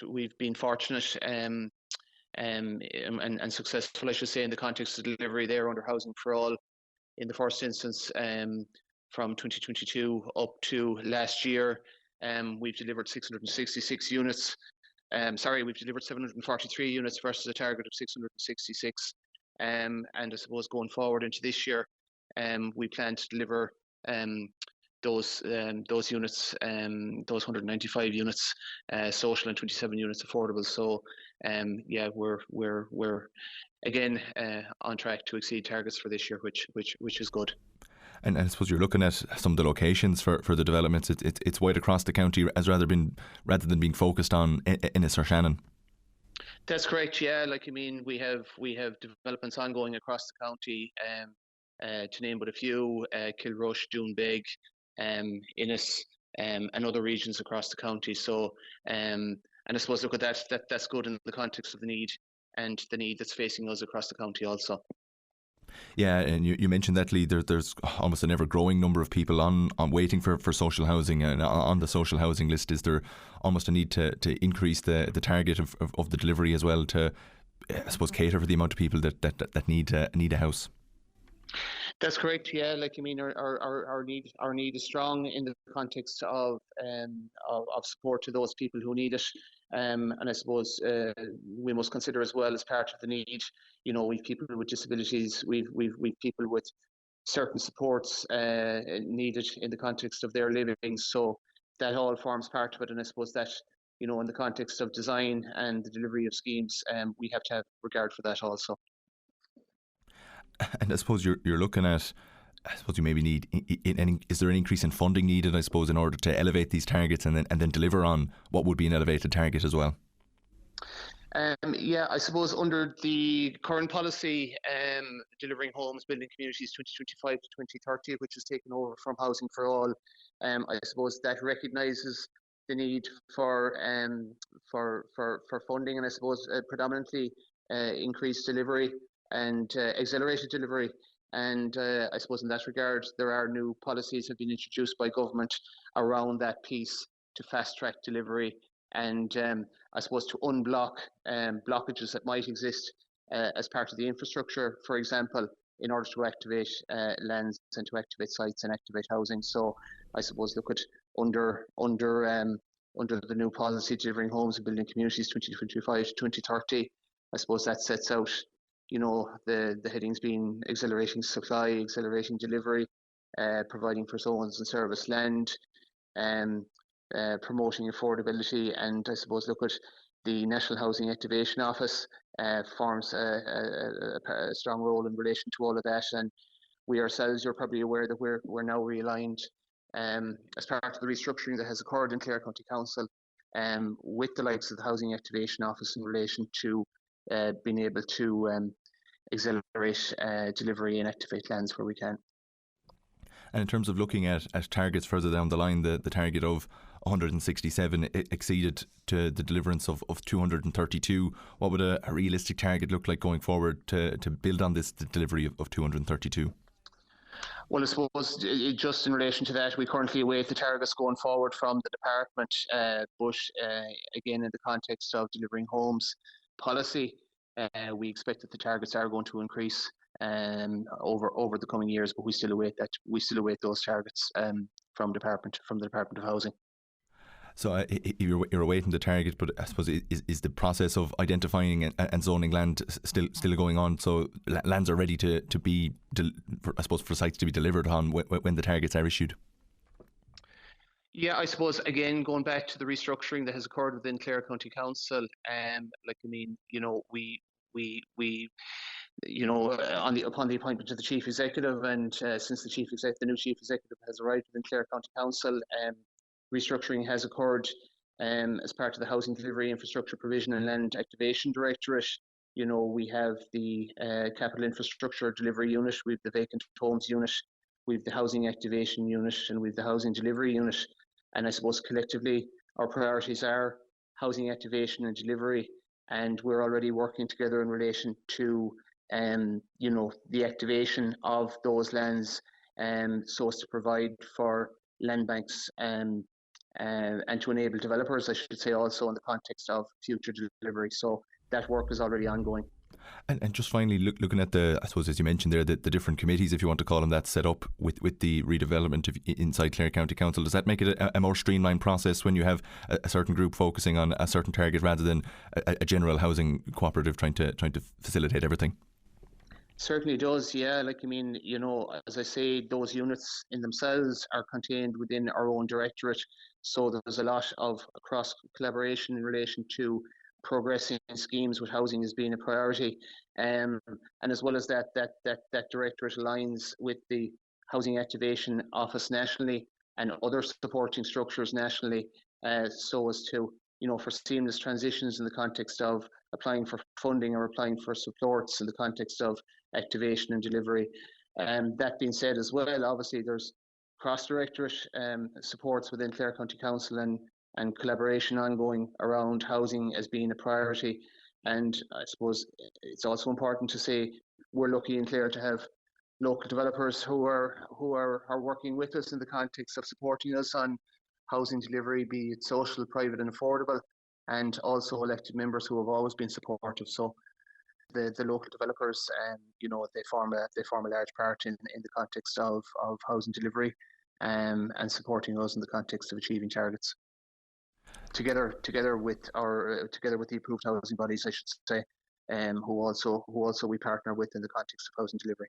We've been fortunate and successful, I should say, in the context of delivery there under Housing for All. In the first instance, from 2022 up to last year, we've delivered 666 units. We've delivered 743 units versus a target of 666. And I suppose going forward into this year, we plan to deliver those units, those 195 units social and 27 units affordable. So we're again on track to exceed targets for this year, which is good. And I suppose you're looking at some of the locations for the developments. It's wide across the county, rather than being focused on Ennis-or-Shannon. That's correct. Yeah, we have developments ongoing across the county. To name but a few, Kilrush, Doonbeg, Ennis, and other regions across the county. So, and I suppose look at that's good in the context of the need that's facing us across the county also. Yeah, and you mentioned that, Lee, there's almost an ever-growing number of people on waiting for social housing, and on the social housing list. Is there almost a need to increase the target of the delivery as well to, I suppose, cater for the amount of people that need a house? That's correct. Yeah, our need is strong in the context of support to those people who need it. And I suppose we must consider as well, as part of the need, we've people with disabilities, we've people with certain supports needed in the context of their living. So that all forms part of it. And I suppose that, in the context of design and the delivery of schemes, we have to have regard for that also. And I suppose you're looking at, I suppose you maybe need, is there an increase in funding needed, I suppose, in order to elevate these targets and then deliver on what would be an elevated target as well? I suppose under the current policy, delivering homes, building communities 2025 to 2030, which is taken over from Housing for All, I suppose that recognises the need for funding, and I suppose predominantly increased delivery and accelerated delivery. And I suppose in that regard, there are new policies have been introduced by government around that piece to fast track delivery and I suppose to unblock blockages that might exist as part of the infrastructure, for example, in order to activate lands and to activate sites and activate housing. So I suppose look at under the new policy, delivering homes and building communities 2025 to 2030, I suppose that sets out the headings being accelerating supply, accelerating delivery, providing for zones and service land, promoting affordability, and I suppose look at the National Housing Activation Office forms a strong role in relation to all of that. And we ourselves, you're probably aware that we're now realigned as part of the restructuring that has occurred in Clare County Council with the likes of the Housing Activation Office in relation to being able to accelerate delivery and activate lands where we can. And in terms of looking at targets further down the line, the target of 167 exceeded to the deliverance of 232. What would a realistic target look like going forward to build on this delivery of 232? Well, I suppose just in relation to that, we currently await the targets going forward from the department, but again, in the context of delivering homes policy, we expect that the targets are going to increase over the coming years, but we still await those targets from the Department of Housing. So you're awaiting the target, but I suppose is the process of identifying and zoning land still going on? So lands are ready to be, I suppose, for sites to be delivered on when the targets are issued? Yeah, I suppose again going back to the restructuring that has occurred within Clare County Council, upon the appointment of the chief executive, and since the new chief executive has arrived within Clare County Council, restructuring has occurred as part of the Housing Delivery, Infrastructure Provision and Land Activation Directorate. We have the Capital Infrastructure Delivery Unit, we have the Vacant Homes Unit, we have the Housing Activation Unit, and we have the Housing Delivery Unit. And I suppose collectively our priorities are housing activation and delivery, and we're already working together in relation to the activation of those lands so as to provide for land banks and to enable developers, I should say, also in the context of future delivery. So that work is already ongoing. And just finally, looking at I suppose, as you mentioned there, the different committees, if you want to call them that, set up with the redevelopment inside Clare County Council, does that make it a more streamlined process when you have a certain group focusing on a certain target rather than a general housing cooperative trying to facilitate everything? Certainly does, yeah. Like, I mean, as I say, those units in themselves are contained within our own directorate. So there's a lot of cross collaboration in relation to progressing schemes with housing as being a priority. And as well as that directorate aligns with the Housing Activation Office nationally and other supporting structures nationally, so as to, for seamless transitions in the context of applying for funding or applying for supports in the context of activation and delivery. That being said as well, obviously there's cross-directorate supports within Clare County Council and collaboration ongoing around housing as being a priority. And I suppose it's also important to say we're lucky in Clare to have local developers who are working with us in the context of supporting us on housing delivery, be it social, private and affordable, and also elected members who have always been supportive. So the local developers, they form a large part in the context of housing delivery, and supporting us in the context of achieving targets. Together with the approved housing bodies, I should say, who also we partner with in the context of housing delivery.